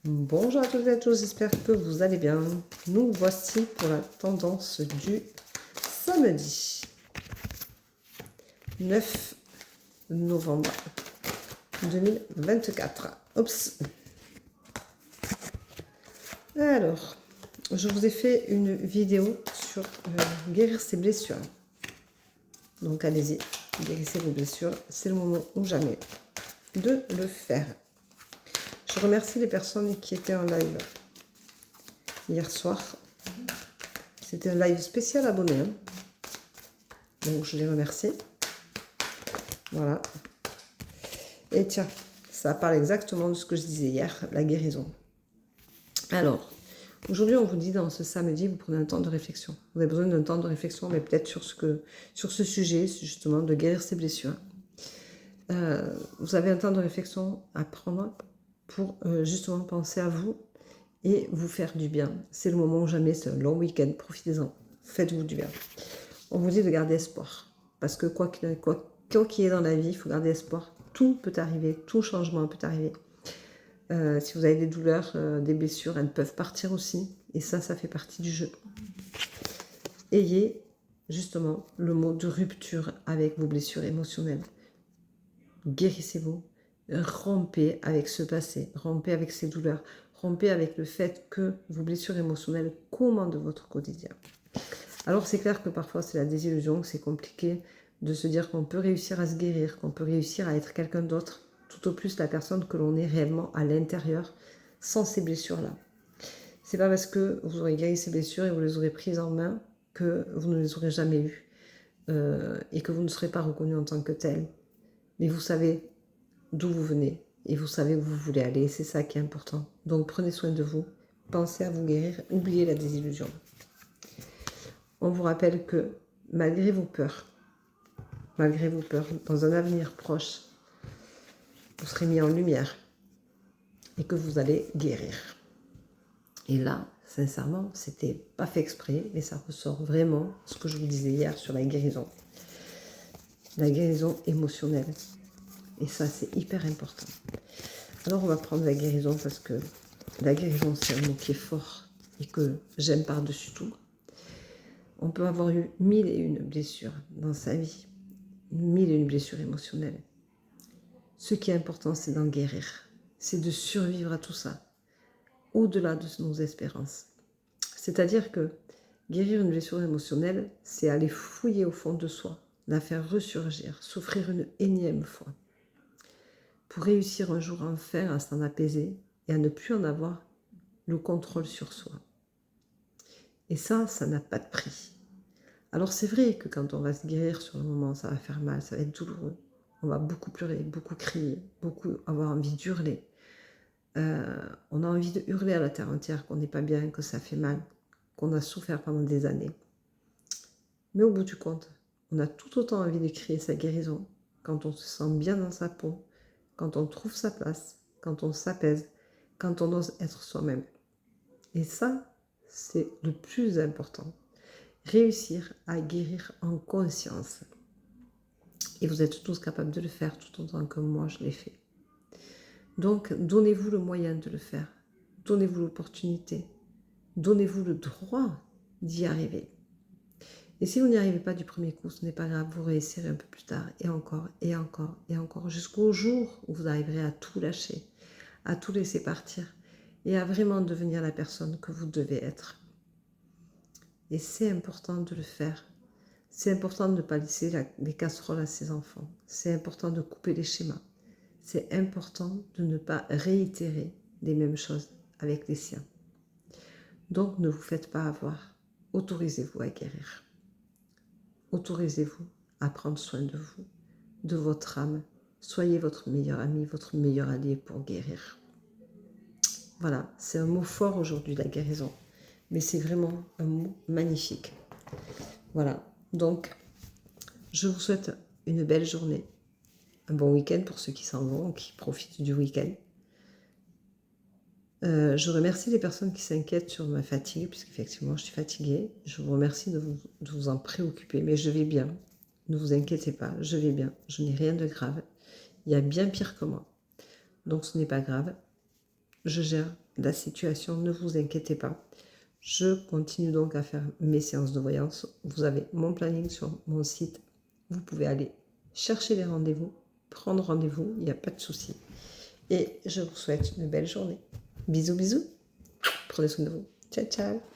Bonjour à toutes et à tous, j'espère que vous allez bien. Nous voici pour la tendance du samedi 9 novembre 2024. Oups. Alors, je vous ai fait une vidéo sur guérir ses blessures. Donc allez-y, guérissez vos blessures. C'est le moment ou jamais de le faire. Je remercie les personnes qui étaient en live hier soir. C'était un live spécial abonné. Donc je les remercie. Voilà. Et tiens, ça parle exactement de ce que je disais hier, la guérison. Alors, aujourd'hui, on vous dit dans ce samedi, vous prenez un temps de réflexion. Vous avez besoin d'un temps de réflexion, mais peut-être sur ce sujet, justement, de guérir ses blessures. Vous avez un temps de réflexion à prendre pour justement penser à vous et vous faire du bien. C'est le moment où jamais, c'est un long week-end, profitez-en, faites-vous du bien. On vous dit de garder espoir, parce que quoi qu'il y ait dans la vie, il faut garder espoir. Tout peut arriver, tout changement peut arriver. Si vous avez des douleurs, des blessures, elles peuvent partir aussi. Et ça fait partie du jeu. Ayez justement le mot de rupture avec vos blessures émotionnelles. Guérissez-vous. Rompez avec ce passé. Rompez avec ces douleurs. Rompez avec le fait que vos blessures émotionnelles commandent votre quotidien. Alors c'est clair que parfois c'est la désillusion, que c'est compliqué de se dire qu'on peut réussir à se guérir, qu'on peut réussir à être quelqu'un d'autre, tout au plus la personne que l'on est réellement à l'intérieur, sans ces blessures-là. C'est pas parce que vous aurez guéri ces blessures et vous les aurez prises en main que vous ne les aurez jamais eues et que vous ne serez pas reconnu en tant que tel. Mais vous savez d'où vous venez et vous savez où vous voulez aller, et c'est ça qui est important. Donc prenez soin de vous, pensez à vous guérir, oubliez la désillusion. On vous rappelle que malgré vos peurs, dans un avenir proche, vous serez mis en lumière et que vous allez guérir. Et là, sincèrement, c'était pas fait exprès, mais ça ressort vraiment ce que je vous disais hier sur la guérison. La guérison émotionnelle. Et ça, c'est hyper important. Alors, on va prendre la guérison parce que la guérison, c'est un mot qui est fort et que j'aime par-dessus tout. On peut avoir eu 1001 blessures dans sa vie, 1001 blessures émotionnelles. Ce qui est important, c'est d'en guérir. C'est de survivre à tout ça, au-delà de nos espérances. C'est-à-dire que guérir une blessure émotionnelle, c'est aller fouiller au fond de soi, la faire ressurgir, souffrir une énième fois, pour réussir un jour enfin à s'en apaiser et à ne plus en avoir le contrôle sur soi. Et ça n'a pas de prix. Alors c'est vrai que quand on va se guérir sur le moment, ça va faire mal, ça va être douloureux. On va beaucoup pleurer, beaucoup crier, beaucoup avoir envie d'hurler. On a envie de hurler à la terre entière qu'on n'est pas bien, que ça fait mal, qu'on a souffert pendant des années. Mais au bout du compte, on a tout autant envie de crier sa guérison quand on se sent bien dans sa peau, quand on trouve sa place, quand on s'apaise, quand on ose être soi-même. Et ça, c'est le plus important. Réussir à guérir en conscience. Et vous êtes tous capables de le faire tout autant que moi je l'ai fait. Donc, donnez-vous le moyen de le faire. Donnez-vous l'opportunité. Donnez-vous le droit d'y arriver. Et si vous n'y arrivez pas du premier coup, ce n'est pas grave, vous réussirez un peu plus tard, et encore, et encore, et encore, jusqu'au jour où vous arriverez à tout lâcher, à tout laisser partir, et à vraiment devenir la personne que vous devez être. Et c'est important de le faire. C'est important de ne pas laisser les casseroles à ses enfants. C'est important de couper les schémas. C'est important de ne pas réitérer les mêmes choses avec les siens. Donc ne vous faites pas avoir. Autorisez-vous à guérir. Autorisez-vous à prendre soin de vous, de votre âme. Soyez votre meilleur ami, votre meilleur allié pour guérir. Voilà, c'est un mot fort aujourd'hui, la guérison. Mais c'est vraiment un mot magnifique. Voilà, donc je vous souhaite une belle journée. Un bon week-end pour ceux qui s'en vont, qui profitent du week-end. Je remercie les personnes qui s'inquiètent sur ma fatigue, puisqu'effectivement je suis fatiguée. Je vous remercie de vous en préoccuper, mais je vais bien. Ne vous inquiétez pas, je vais bien. Je n'ai rien de grave. Il y a bien pire que moi. Donc ce n'est pas grave. je gère la situation, ne vous inquiétez pas. Je continue donc à faire mes séances de voyance. Vous avez mon planning sur mon site. Vous pouvez aller chercher les rendez-vous, prendre rendez-vous, il n'y a pas de souci. Et je vous souhaite une belle journée. Bisous, bisous. Prenez soin de vous. Ciao, ciao.